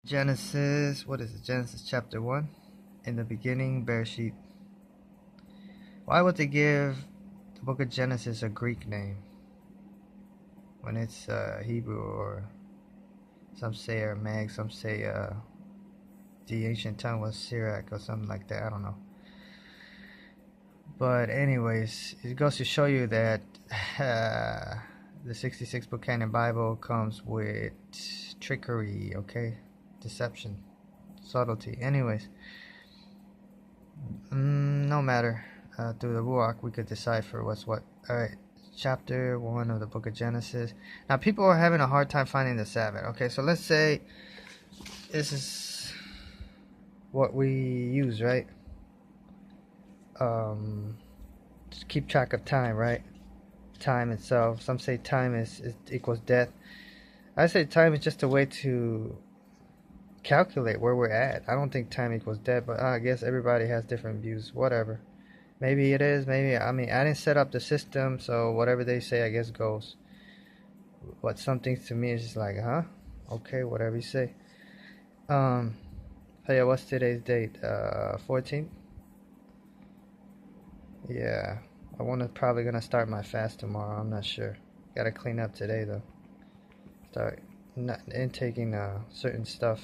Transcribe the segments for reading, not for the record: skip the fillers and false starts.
Genesis, what is it? Genesis chapter 1. In the beginning, Bereshit. Why would they give the book of Genesis a Greek name when it's Hebrew, or some say Aramaic, some say the ancient tongue was Syriac or something like that? I don't know. But anyways, it goes to show you that the 66 book canon Bible comes with trickery, okay? Deception, subtlety. Anyways, no matter. Through the Ruach, we could decipher what's what. Alright, chapter 1 of the book of Genesis. Now, people are having a hard time finding the Sabbath. Okay, so let's say this is what we use, right? Just keep track of time, right? Time itself. Some say time is equals death. I say time is just a way to calculate where we're at. I don't think time equals death, but I guess everybody has different views. Whatever. Maybe it is, maybe, I mean, I didn't set up the system, so whatever they say, I guess goes. But some things to me is just like, huh? Okay, whatever you say. So yeah, what's today's date? 14th? Yeah, probably gonna start my fast tomorrow, I'm not sure. Gotta clean up today, though. Start not intaking certain stuff.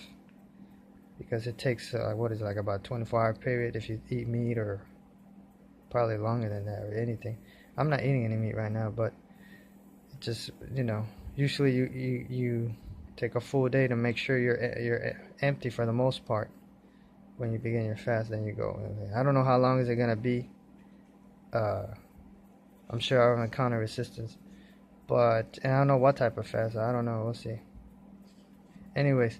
Because it takes, what is it, like about 24-hour period if you eat meat, or probably longer than that, or anything. I'm not eating any meat right now, but it just, usually you take a full day to make sure you're empty for the most part when you begin your fast. Then you go. I don't know how long is it gonna be. I'm sure I'll encounter resistance, and I don't know what type of fast. I don't know. We'll see. Anyways,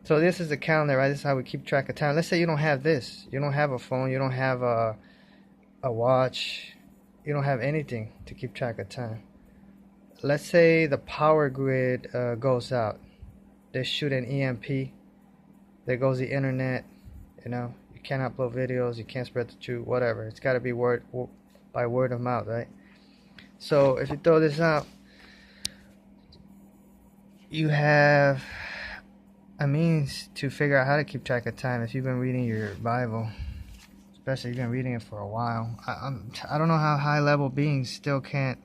so this is the calendar, right? This is how we keep track of time. Let's say you don't have this. You don't have a phone. You don't have a watch. You don't have anything to keep track of time. Let's say the power grid goes out. They shoot an EMP. There goes the internet. You can't upload videos. You can't spread the truth. Whatever. It's got to be by word of mouth, right? So if you throw this out, you have a means to figure out how to keep track of time. If you've been reading your Bible, especially if you've been reading it for a while, I don't know how high level beings still can't,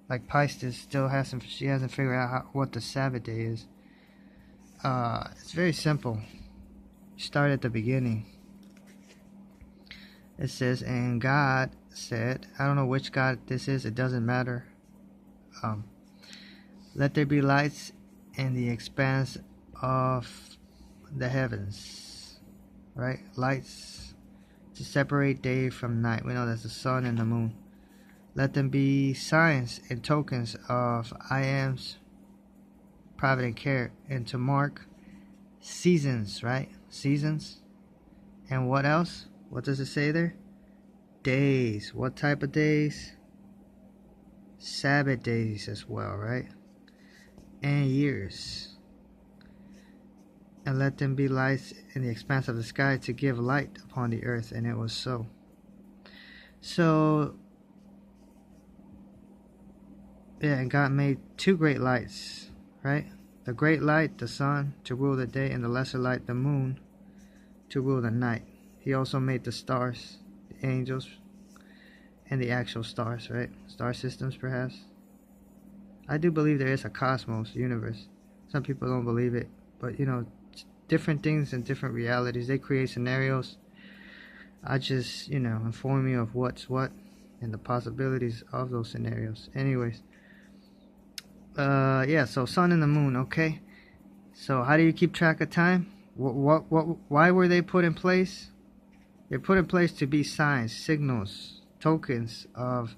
like Pisces still hasn't figured out what the Sabbath day is. It's very simple. You start at the beginning. It says, and God said, I don't know which God this is, it doesn't matter. Let there be lights in the expanse of the heavens, right? Lights to separate day from night. We know that's the sun and the moon. Let them be signs and tokens of I am's provident care, and to mark seasons, right? Seasons. And what else? What does it say there? Days. What type of days? Sabbath days as well, right? And years. And let them be lights in the expanse of the sky to give light upon the earth. And it was so. So, yeah, and God made two great lights, right? The great light, the sun, to rule the day, and the lesser light, the moon, to rule the night. He also made the stars, the angels, and the actual stars, right? Star systems, perhaps. I do believe there is a cosmos, universe. Some people don't believe it, but different things and different realities. They create scenarios. I just, inform you of what's what and the possibilities of those scenarios. Anyways, yeah. So sun and the moon. Okay. So how do you keep track of time? Why were they put in place? They're put in place to be signs, signals, tokens of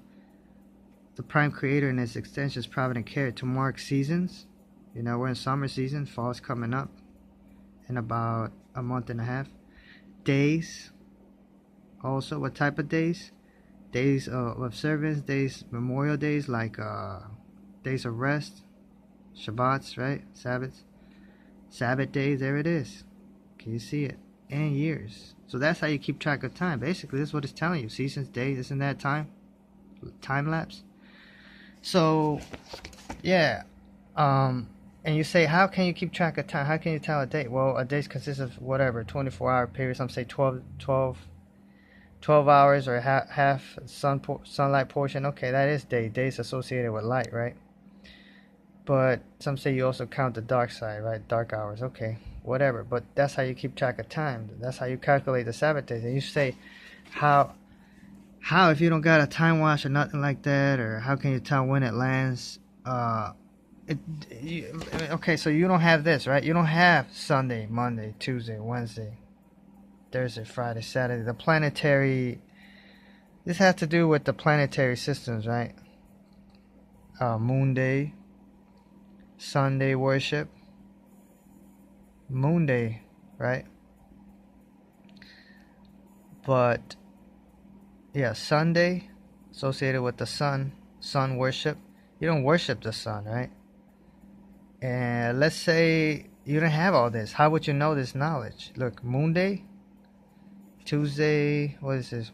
the prime creator and his extensions, provident care, to mark seasons. We're in summer season. Fall's coming up in about a month and a half. Days. Also, what type of days? Days of observance, days, memorial days, like days of rest, Shabbats, right? Sabbaths. Sabbath days, there it is. Can you see it? And years. So that's how you keep track of time. Basically, this is what it's telling you. Seasons, days, this and that, time lapse. So, yeah. And you say, how can you keep track of time? How can you tell a day? Well, a day consists of whatever, 24-hour period. Some say 12 hours or half sunlight portion. Okay, that is day. Days associated with light, right? But some say you also count the dark side, right? Dark hours. Okay, whatever. But that's how you keep track of time. That's how you calculate the Sabbath days. And you say, how if you don't got a time watch or nothing like that, or how can you tell when it lands? Okay, so you don't have this, right? You don't have Sunday, Monday, Tuesday, Wednesday, Thursday, Friday, Saturday. The planetary. This has to do with the planetary systems, right? Moon day, Sunday worship, Moon day, right? But yeah, Sunday associated with the sun worship. You don't worship the sun, right? And let's say you don't have all this. How would you know this knowledge? Look, Moon day, Tuesday, what is this?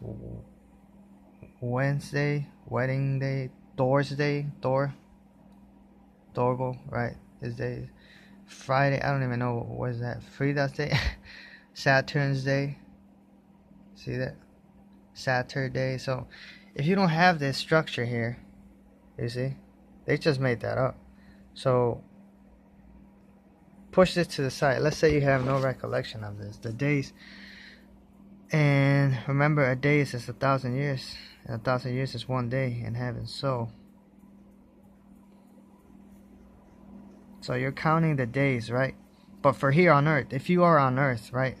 Wednesday, wedding day, Thor's day, Thorville, right? His day. Friday, I don't even know what is that. Frida's day, Saturn's day. See that? Saturday. So, if you don't have this structure here, you see, they just made that up. So, push this to the side. Let's say you have no recollection of this. The days, and remember, a day is 1,000 years, and 1,000 years is one day in heaven. So you're counting the days, right? But for here on earth, if you are on earth, right?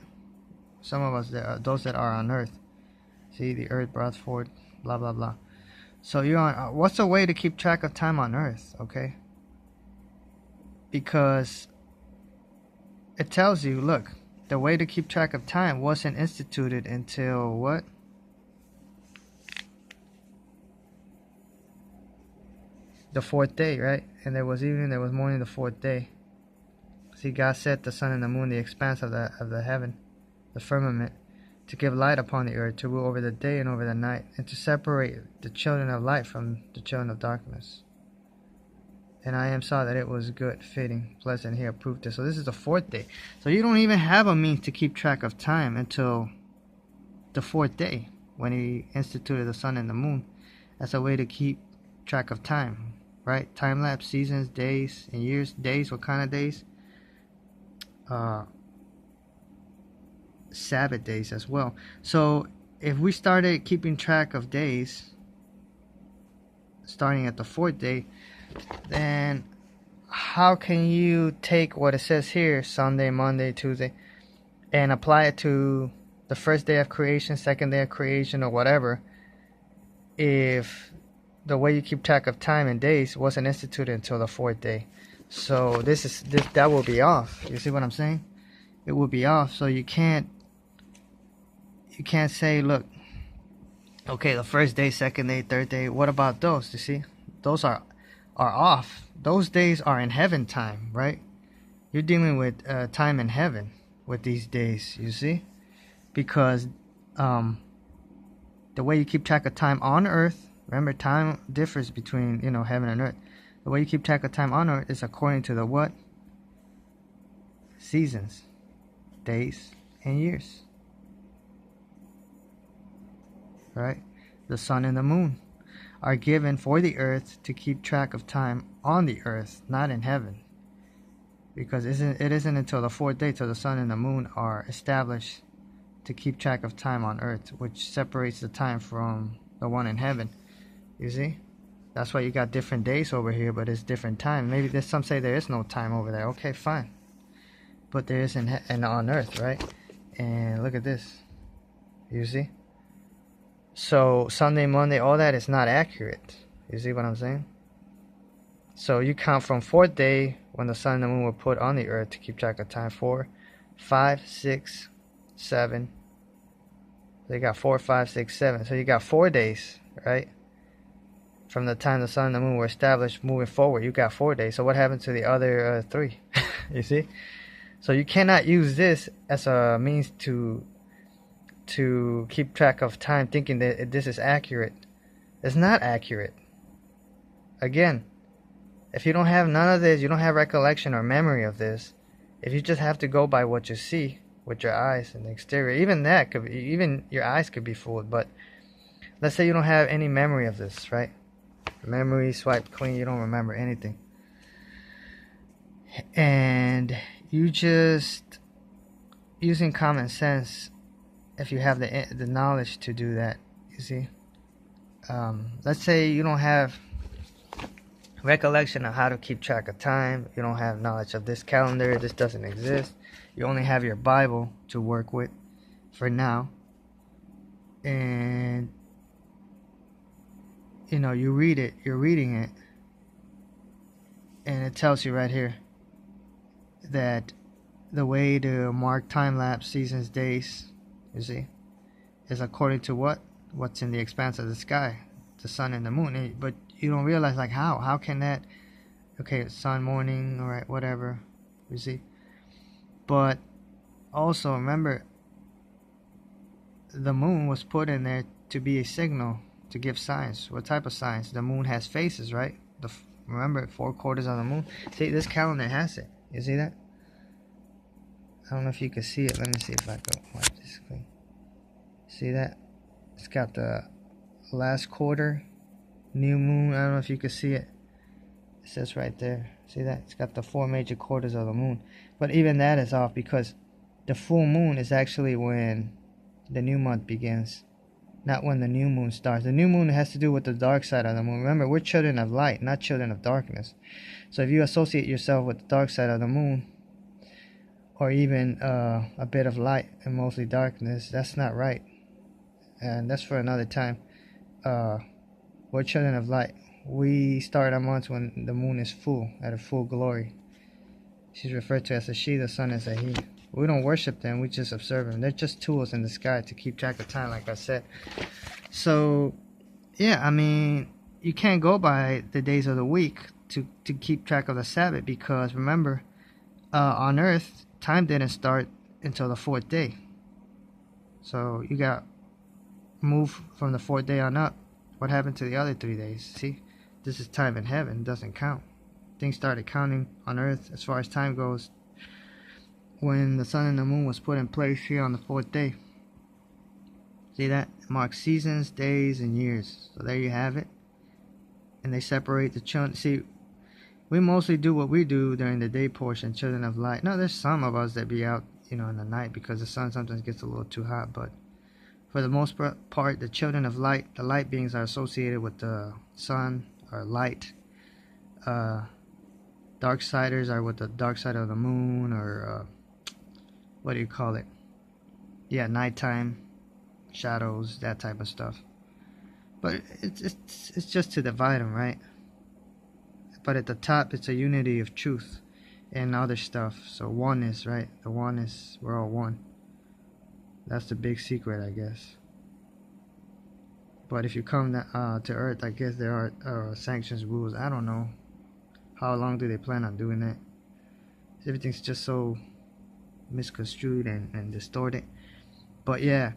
Some of us, those that are on earth, see, the earth brought forth, blah blah blah. So you're on. What's a way to keep track of time on earth? Okay. Because it tells you, look, the way to keep track of time wasn't instituted until what? The fourth day, right? And there was evening, there was morning, the fourth day. See, God set the sun and the moon, the expanse of the heaven, the firmament, to give light upon the earth, to rule over the day and over the night, and to separate the children of light from the children of darkness. And I saw that it was good, fitting, pleasant. He approved it. So this is the fourth day. So you don't even have a means to keep track of time until the fourth day, when he instituted the sun and the moon. That's a way to keep track of time, right? Time lapse, seasons, days, and years. Days, what kind of days? Sabbath days as well. So if we started keeping track of days starting at the fourth day, then how can you take what it says here, Sunday, Monday, Tuesday, and apply it to the first day of creation, second day of creation, or whatever, if the way you keep track of time and days wasn't instituted until the fourth day? So that will be off. You see what I'm saying? It will be off. So you can't say, look, okay, the first day, second day, third day, what about those? You see, those are off. Those days are in heaven time, right? You're dealing with time in heaven with these days, you see, because the way you keep track of time on earth, remember, time differs between heaven and earth. The way you keep track of time on earth is according to the what? Seasons, days, and years, right? The sun and the moon are given for the earth to keep track of time on the earth, not in heaven. Because it isn't until the fourth day till the sun and the moon are established to keep track of time on earth, which separates the time from the one in heaven. You see? That's why you got different days over here, but it's different time. Maybe there's some say there is no time over there. Okay, fine. But there is on earth, right? And look at this. You see? So Sunday, Monday, all that is not accurate. You see what I'm saying? So you count from fourth day when the sun and the moon were put on the earth to keep track of time. 4, 5, 6, 7. So you got 4, 5, 6, 7. So you got 4 days, right? From the time the sun and the moon were established moving forward, you got 4 days. So what happened to the other 3? You see? So you cannot use this as a means to keep track of time thinking that this is accurate. It's not accurate. Again, If you don't have none of this, you don't have recollection or memory of this, if you just have to go by what you see with your eyes and the exterior, even that could be, even your eyes could be fooled. But let's say you don't have any memory of this, right? Memory swiped clean, you don't remember anything. And you just using common sense, if you have the knowledge to do that, you see. Let's say you don't have recollection of how to keep track of time. You don't have knowledge of this calendar. This doesn't exist. You only have your Bible to work with for now. And you know, you read it. You're reading it. And it tells you right here that the way to mark time-lapse seasons, days, you see, is according to what's in the expanse of the sky, the sun and the moon. But you don't realize, like, how can that, okay, sun, morning, all right, whatever, you see. But also remember, the moon was put in there to be a signal, to give signs. What type of signs? The moon has phases, right? Remember, 4 quarters of the moon. See, this calendar has it. You see that? I don't know if you can see it. Let me see if I can wipe this screen. See that? It's got the last quarter, new moon. I don't know if you can see it. It says right there. See that? It's got the 4 major quarters of the moon. But even that is off, because the full moon is actually when the new month begins, not when the new moon starts. The new moon has to do with the dark side of the moon. Remember, we're children of light, not children of darkness. So if you associate yourself with the dark side of the moon, or even a bit of light and mostly darkness, that's not right. And that's for another time. We're children of light. We start our months when the moon is full, at a full glory. She's referred to as a she, the sun as a he. We don't worship them, we just observe them. They're just tools in the sky to keep track of time, like I said. So, yeah, I mean, you can't go by the days of the week to keep track of the Sabbath, because remember, on earth, time didn't start until the 4th day. So you got moved from the 4th day on up. What happened to the other 3 days? See, this is time in heaven. It doesn't count. Things started counting on earth as far as time goes when the sun and the moon was put in place here on the 4th day. See that? It marks seasons, days, and years. So there you have it. And they separate the children. See, we mostly do what we do during the day portion, children of light. No, there's some of us that be out, you know, in the night, because the sun sometimes gets a little too hot. But for the most part, the children of light, the light beings, are associated with the sun or light. Darksiders are with the dark side of the moon, or what do you call it? Yeah, nighttime, shadows, that type of stuff. But it's just to divide them, right? But at the top, it's a unity of truth and other stuff. So oneness, right? The oneness, we're all one. That's the big secret, I guess. But if you come to Earth, I guess there are sanctions, rules. I don't know. How long do they plan on doing that? Everything's just so misconstrued and distorted. But yeah,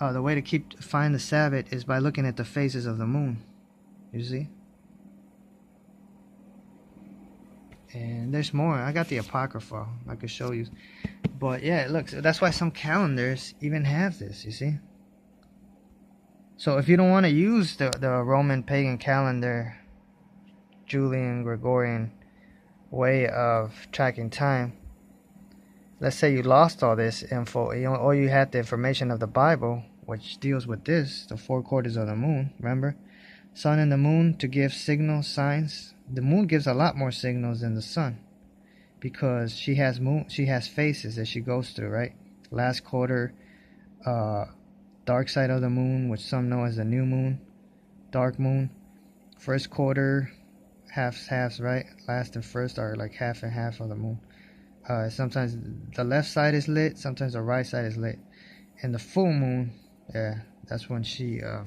the way to find the Sabbath is by looking at the phases of the moon. You see? And there's more. I got the Apocrypha. I could show you. But yeah, look, that's why some calendars even have this, you see? So if you don't want to use the Roman pagan calendar, Julian, Gregorian way of tracking time, let's say you lost all this info, or you had the information of the Bible, which deals with this, the 4 quarters of the moon, remember? Sun and the moon to give signals, signs. The moon gives a lot more signals than the sun, because she has phases that she goes through, right? Last quarter, dark side of the moon, which some know as the new moon, dark moon. First quarter, halves, right? Last and first are like half and half of the moon. Sometimes the left side is lit, sometimes the right side is lit. And the full moon, yeah, that's when she's at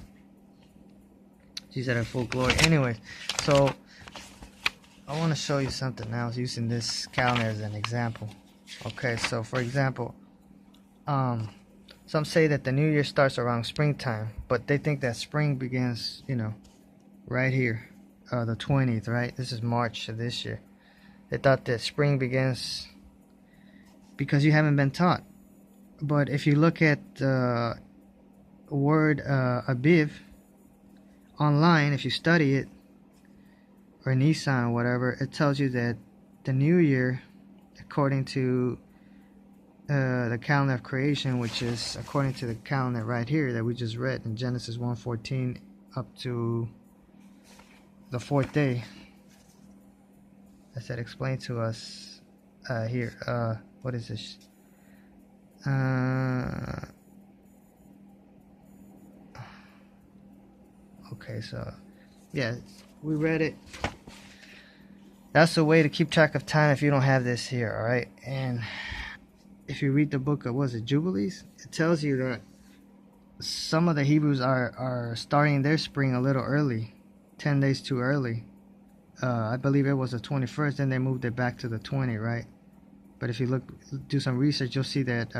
her full glory. Anyways, so I want to show you something now using this calendar as an example. Okay, so for example, some say that the new year starts around springtime, but they think that spring begins, you know, right here, the 20th, right? This is March of this year. They thought that spring begins because you haven't been taught. But if you look at the word Aviv online, if you study it, or Nissan or whatever, it tells you that the new year, according to the calendar of creation, which is according to the calendar right here that we just read in Genesis 1:14 up to the 4th day. I said explain to us here. What is this? Okay, so yeah, we read it. That's a way to keep track of time if you don't have this here, alright? And if you read the book of, was it Jubilees? It tells you that some of the Hebrews are starting their spring a little early, 10 days too early. I believe it was the 21st, then they moved it back to the 20th, right? But if you do some research, you'll see that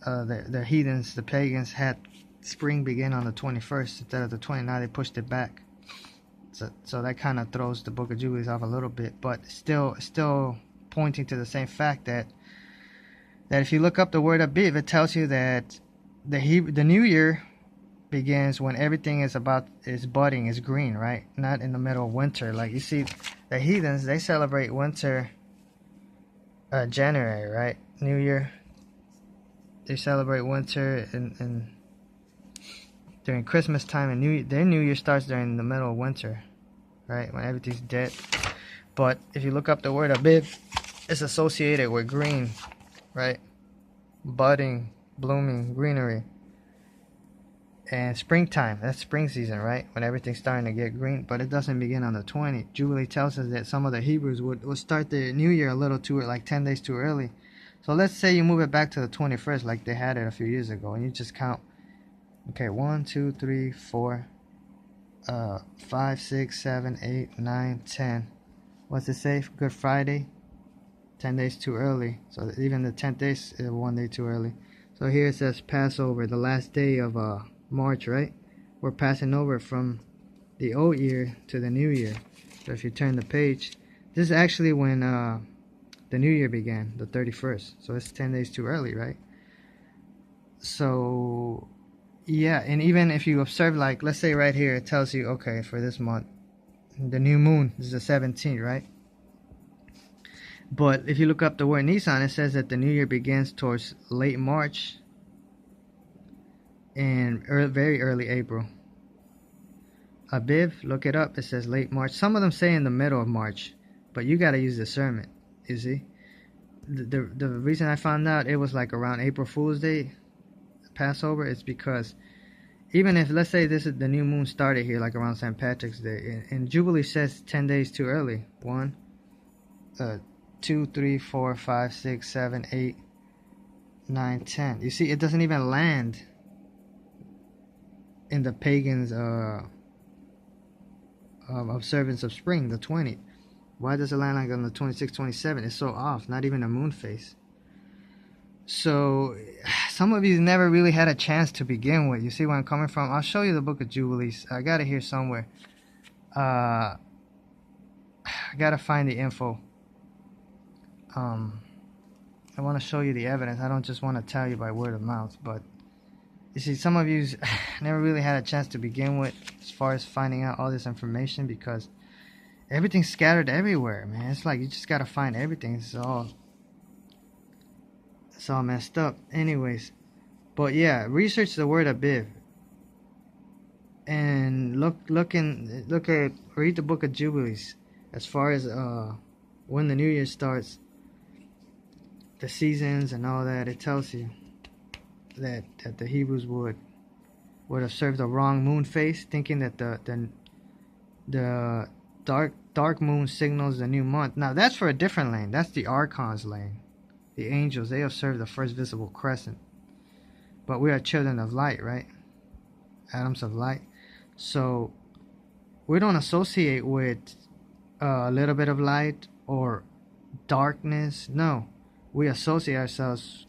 the heathens, the pagans, had spring begin on the 21st instead of the 20th. Now they pushed it back. So that kind of throws the Book of Jubilees off a little bit, but still pointing to the same fact that if you look up the word Aviv, it tells you that the new year begins when everything is budding, is green, right? Not in the middle of winter. Like you see, the heathens, they celebrate winter January, right? New Year. They celebrate winter and during Christmas time, and their New Year starts during the middle of winter, right? When everything's dead. But if you look up the word Aviv, it's associated with green, right? Budding, blooming, greenery. And springtime, that's spring season, right? When everything's starting to get green, but it doesn't begin on the 20th. Jubilee tells us that some of the Hebrews would start their New Year a little too, like 10 days too early. So let's say you move it back to the 21st like they had it a few years ago, and you just count. Okay, 1, 2, 3, 4, 5, 6, 7, 8, 9, 10. What's it say? Good Friday, 10 days too early. So even the 10th day is 1 day too early. So here it says Passover, the last day of March, right? We're passing over from the old year to the new year. So if you turn the page, this is actually when the new year began, the 31st. So it's 10 days too early, right? So yeah, and even if you observe, like, let's say right here, it tells you, okay, for this month, the new moon is the 17th, right? But if you look up the word Nisan, it says that the new year begins towards late March and very early April. Aviv, look it up, it says late March. Some of them say in the middle of March, but you got to use discernment, you see? The reason I found out it was like around April Fool's Day, Passover, is because even if, let's say this is the new moon started here like around St. Patrick's Day, and Jubilee says 10 days too early. 1, 2, 3, 4, 5, 6, 7, 8, 9, 10. You see, it doesn't even land in the pagans' observance of spring, the 20th. Why does it land like on the 26th, 27th? It's so off, not even a moon phase. So some of you never really had a chance to begin with. You see where I'm coming from? I'll show you the Book of Jubilees. I got it here somewhere. I gotta find the info. I want to show you the evidence. I don't just want to tell you by word of mouth, but you see, some of you never really had a chance to begin with as far as finding out all this information, because everything's scattered everywhere, man. It's like you just gotta find everything. It's all messed up. Anyways, but yeah, research the word Aviv and read the Book of Jubilees as far as when the new year starts, the seasons and all that. It tells you that the Hebrews would observe the wrong moon phase, thinking that the dark moon signals the new month. Now that's for a different lane. That's the archons lane. The angels, they observe the first visible crescent. But we are children of light, right? Atoms of light. So we don't associate with a little bit of light or darkness. No, we associate ourselves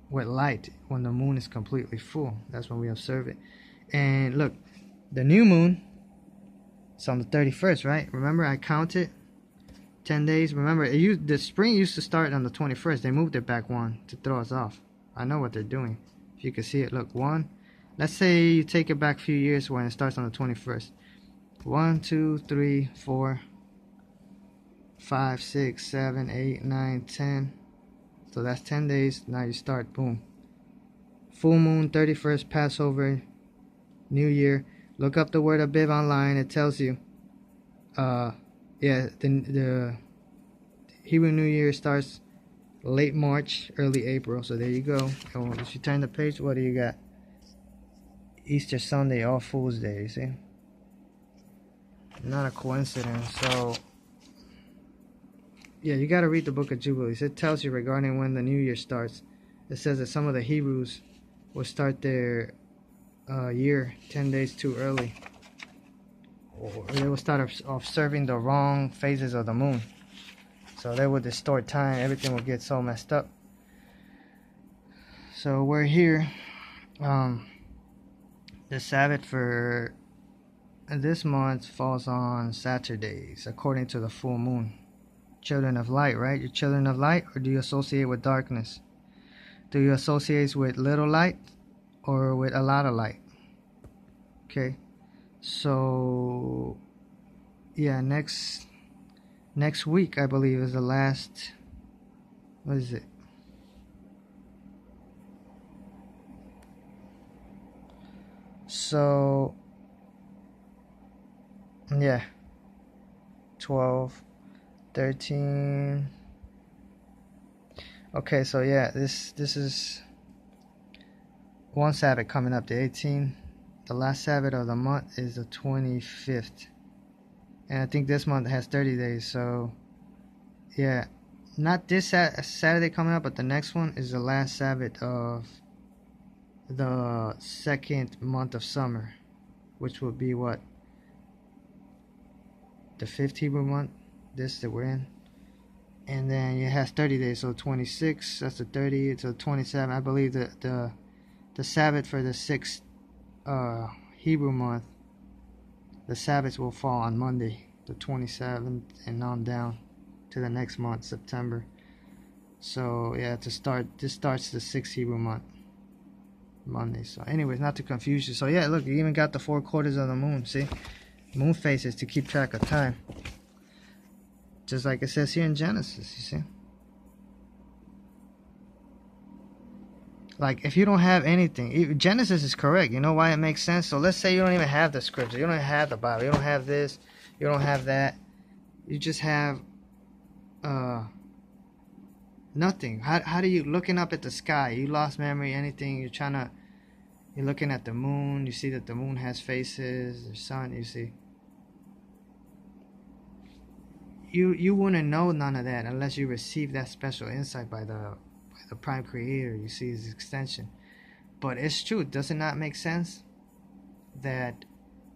with light when the moon is completely full. That's when we observe it. And look, the new moon It's on the 31st, right? Remember, I counted 10 days. Remember, the spring used to start on the 21st. They moved it back one to throw us off. I know what they're doing. If you can see it, look, one. Let's say you take it back a few years when it starts on the 21st. 1, 2, 3, 4, 5, 6, 7, 8, 9, 10. So that's 10 days. Now you start, boom. Full moon, 31st, Passover, New Year. Look up the word Aviv online. It tells you. Yeah, the Hebrew New Year starts late March, early April. So there you go. And if you turn the page, what do you got? Easter Sunday, All Fool's Day. You see? Not a coincidence. So yeah, you got to read the book of Jubilees. It tells you regarding when the New Year starts. It says that some of the Hebrews will start their year 10 days too early, or they will start observing the wrong phases of the moon, so they will distort time. Everything will get so messed up. So we're here. The Sabbath for this month falls on Saturdays according to the full moon. Children of light, right? You're children of light, or do you associate with darkness? Do you associate with little light or with a lot of light? Okay, so yeah, next week I believe is the last. What is it? So yeah, 12, 13. Okay, so yeah, this is one Sabbath coming up, the 18th. The last Sabbath of the month is the 25th. And I think this month has 30 days. So, yeah. Not this Saturday coming up, but the next one is the last Sabbath of the second month of summer. Which will be what? The 5th Hebrew month. This that we're in. And then it has 30 days. So 26, that's the 30. So 27. I believe the Sabbath for the 6th Hebrew month, the Sabbath will fall on Monday, the 27th, and on down to the next month, September. So yeah, this starts the 6th Hebrew month, Monday. So anyways, not to confuse you. So yeah, look, you even got the 4 quarters of the moon. See, moon phases to keep track of time, just like it says here in Genesis. You see. Like, if you don't have anything, Genesis is correct. You know why it makes sense? So let's say you don't even have the scripture. You don't have the Bible. You don't have this. You don't have that. You just have nothing. How do you, looking up at the sky, you lost memory, anything, you're looking at the moon. You see that the moon has faces, the sun, you see. You wouldn't know none of that unless you receive that special insight by the prime creator. You see his extension. But it's true. Does it not make sense that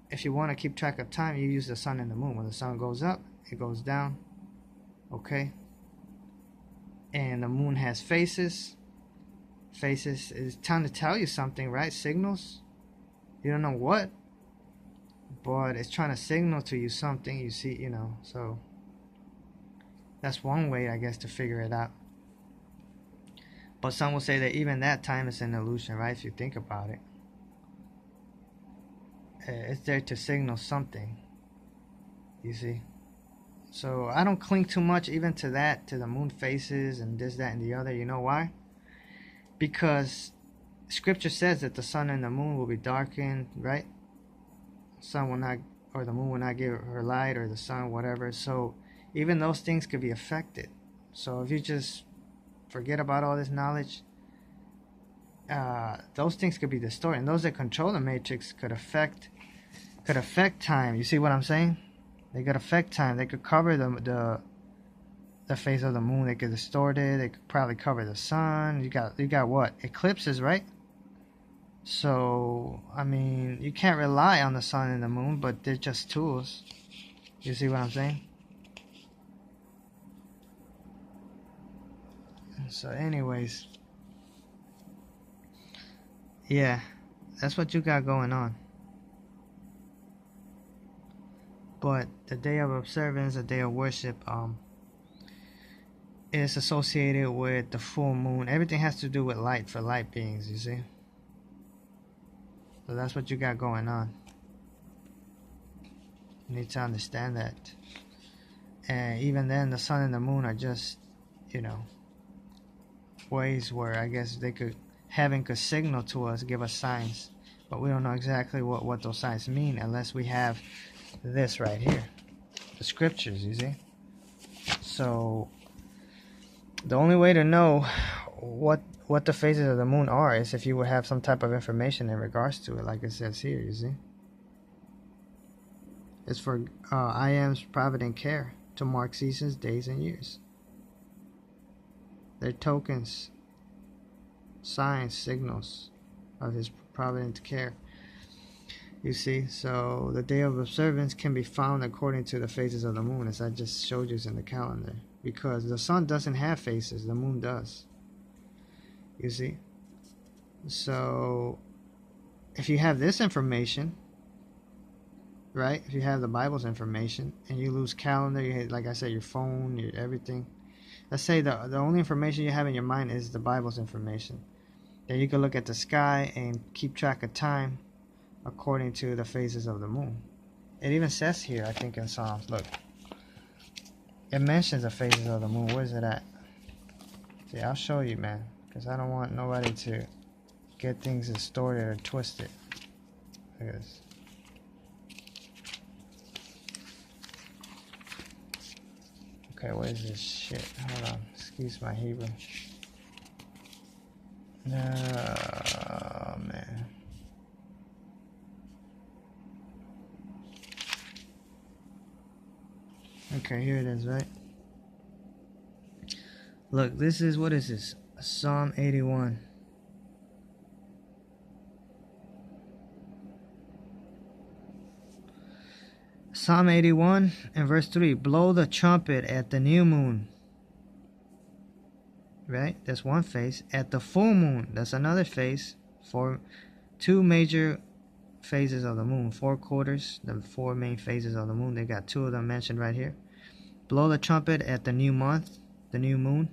if you want to keep track of time, you use the sun and the moon? When the sun goes up, it goes down. Okay? And the moon has faces. Faces is trying to tell you something, right? Signals. You don't know what, but it's trying to signal to you something. You see, you know. So that's one way, I guess, to figure it out. But some will say that even that time is an illusion, right? If you think about it. It's there to signal something. You see? So I don't cling too much even to that, to the moon phases and this, that, and the other. You know why? Because Scripture says that the sun and the moon will be darkened, right? Sun will not, or the moon will not give her light, or the sun, whatever. So even those things could be affected. So if you just forget about all this knowledge, those things could be distorted, and those that control the matrix could affect time. You see what I'm saying? They could affect time. They could cover the phase of the moon. They could distort it. They could probably cover the sun. You got what? Eclipses, right? So I mean, you can't rely on the sun and the moon, but they're just tools. You see what I'm saying? So anyways, yeah, that's what you got going on. But the day of observance, the day of worship, is associated with the full moon. Everything has to do with light for light beings, you see. So that's what you got going on. You need to understand that. And even then, the sun and the moon are just, ways where I guess heaven could signal to us, give us signs. But we don't know exactly what those signs mean unless we have this right here, the scriptures, you see. So the only way to know what the phases of the moon are is if you would have some type of information in regards to it, like it says here, you see. It's for I am's provident care to mark seasons, days, and years. They're tokens, signs, signals of his provident care. You see, so the day of observance can be found according to the phases of the moon, as I just showed you in the calendar. Because the sun doesn't have phases, the moon does. You see? So, if you have this information, right? If you have the Bible's information, and you lose calendar, like I said, your phone, your everything. Let's say the only information you have in your mind is the Bible's information. Then you can look at the sky and keep track of time according to the phases of the moon. It even says here, I think in Psalms, look. It mentions the phases of the moon. Where's it at? See, I'll show you, man. Because I don't want nobody to get things distorted or twisted. Look at this. Okay, what is this shit? Hold on. Excuse my Hebrew. No, man. Okay, here it is, right? Look, this is, what is this? Psalm 81. Psalm 81 and verse 3. Blow the trumpet at the new moon. Right? That's one phase. At the full moon. That's another phase. For two major phases of the moon. 4 quarters. The 4 main phases of the moon. They got 2 of them mentioned right here. Blow the trumpet at the new month. The new moon.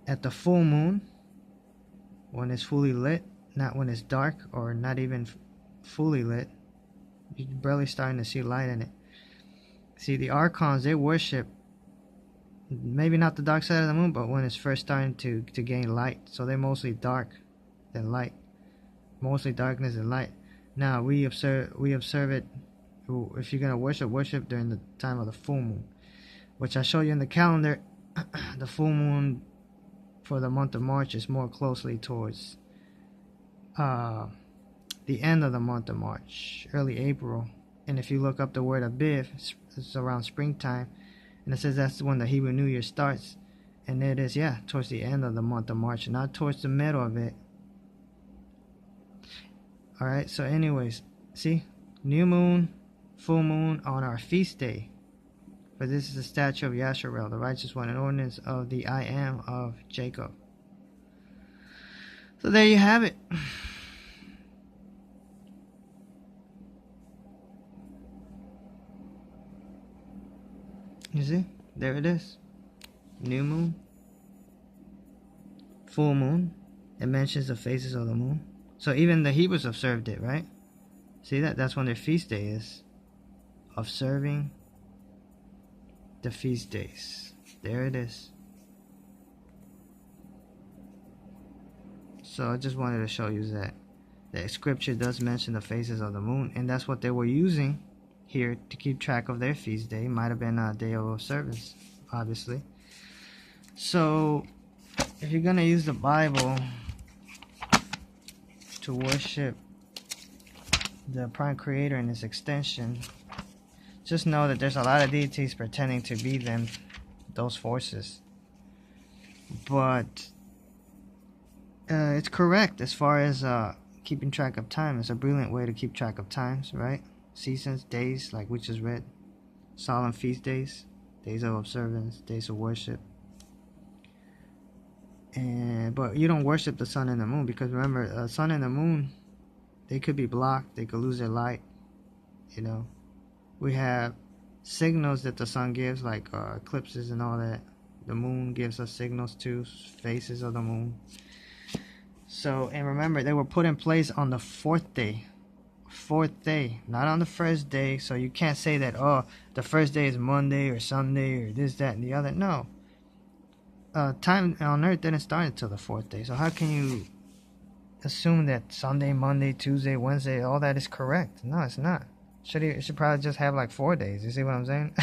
At the full moon. When it's fully lit. Not when it's dark or not even fully lit. You're barely starting to see light in it. See, the archons, they worship maybe not the dark side of the moon, but when it's first starting to gain light. So they're mostly dark than light. Mostly darkness and light. Now we observe it. If you're gonna worship during the time of the full moon, which I show you in the calendar. The full moon for the month of March is more closely towards the end of the month of March, early April. And if you look up the word Aviv, it's around springtime, and it says that's when the Hebrew New Year starts. And it is, yeah, towards the end of the month of March, not towards the middle of it. Alright, so anyways, see, new moon, full moon on our feast day. For this is the statue of Yasharel, the righteous one, an ordinance of the I am of Jacob. So there you have it. You see? There it is. New moon. Full moon. It mentions the phases of the moon. So even the Hebrews observed it, right? See that? That's when their feast day is. Observing the feast days. There it is. So I just wanted to show you that scripture does mention the phases of the moon. And that's what they were using here to keep track of their feast day. Might have been a day of observance, obviously. So if you're gonna use the Bible to worship the prime creator and his extension, just know that there's a lot of deities pretending to be them, those forces. But it's correct as far as keeping track of time. It's a brilliant way to keep track of times, right? Seasons, days, like we just read. Solemn feast days, days of observance, days of worship. But you don't worship the sun and the moon, because remember, sun and the moon, they could be blocked, they could lose their light, you know. We have signals that the sun gives, like eclipses and all that. The moon gives us signals too, phases of the moon. So, and remember, they were put in place on the fourth day, not on the first day. So you can't say that, oh, the first day is Monday or Sunday or this, that, and the other. No, time on Earth didn't start until the fourth day. So how can you assume that Sunday, Monday, Tuesday, Wednesday, all that is correct? No, it's not. It should probably just have like 4 days. You see what I'm saying?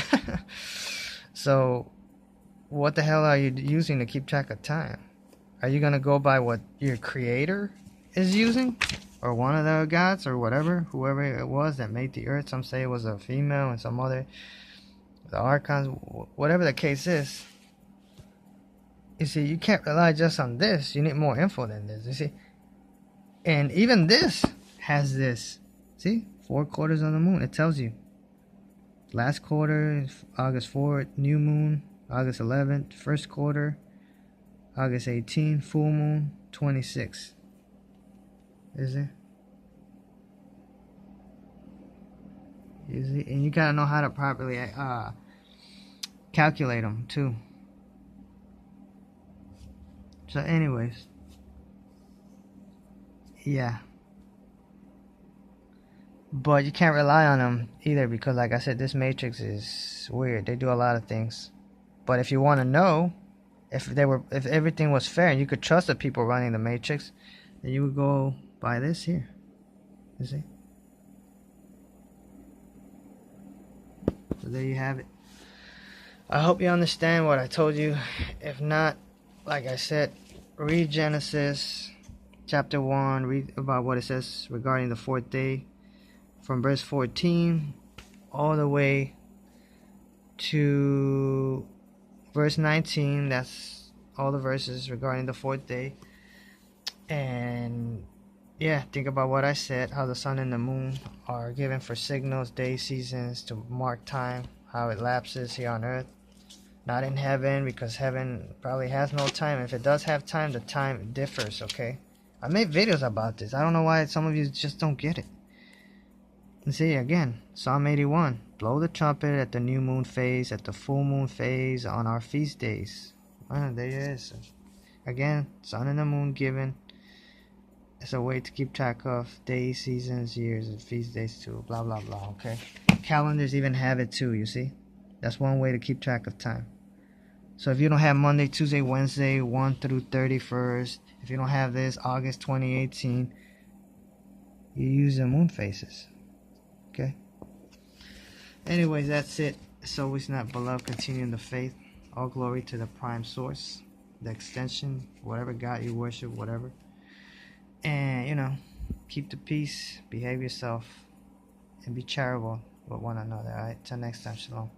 So what the hell are you using to keep track of time? Are you gonna go by what your creator is using, or one of the gods, or whoever it was that made the earth? Some say it was a female, and some other, the archons, whatever the case is. You see, you can't rely just on this. You need more info than this. You see, and even this has this. See, 4 quarters on the moon. It tells you. Last quarter, August 4th, new moon, August 11th, first quarter, August 18th, full moon, 26th. Is it? You see? And you gotta know how to properly calculate them too. So anyways, yeah. But you can't rely on them either, because like I said, this matrix is weird. They do a lot of things. But if you want to know if everything was fair and you could trust the people running the matrix, then you would go by this here. You see? So there you have it. I hope you understand what I told you. If not, like I said, read Genesis chapter 1, read about what it says regarding the fourth day, from verse 14 all the way to verse 19. That's all the verses regarding the fourth day. And yeah, think about what I said, how the sun and the moon are given for signals, days, seasons, to mark time, how it lapses here on earth. Not in heaven, because heaven probably has no time. If it does have time, the time differs, okay? I made videos about this. I don't know why some of you just don't get it. And see, again, Psalm 81. Blow the trumpet at the new moon phase, at the full moon phase, on our feast days. There it is. Again, sun and the moon given. It's a way to keep track of days, seasons, years, and feast days too. Blah, blah, blah, okay? Calendars even have it too, you see? That's one way to keep track of time. So if you don't have Monday, Tuesday, Wednesday, 1 through 31st, if you don't have this, August 2018, you use the moon phases. Okay? Anyways, that's it. It's always not, beloved, continuing the faith. All glory to the prime source, the extension, whatever God you worship, whatever. And, keep the peace, behave yourself, and be charitable with one another. Alright? Till next time, shalom.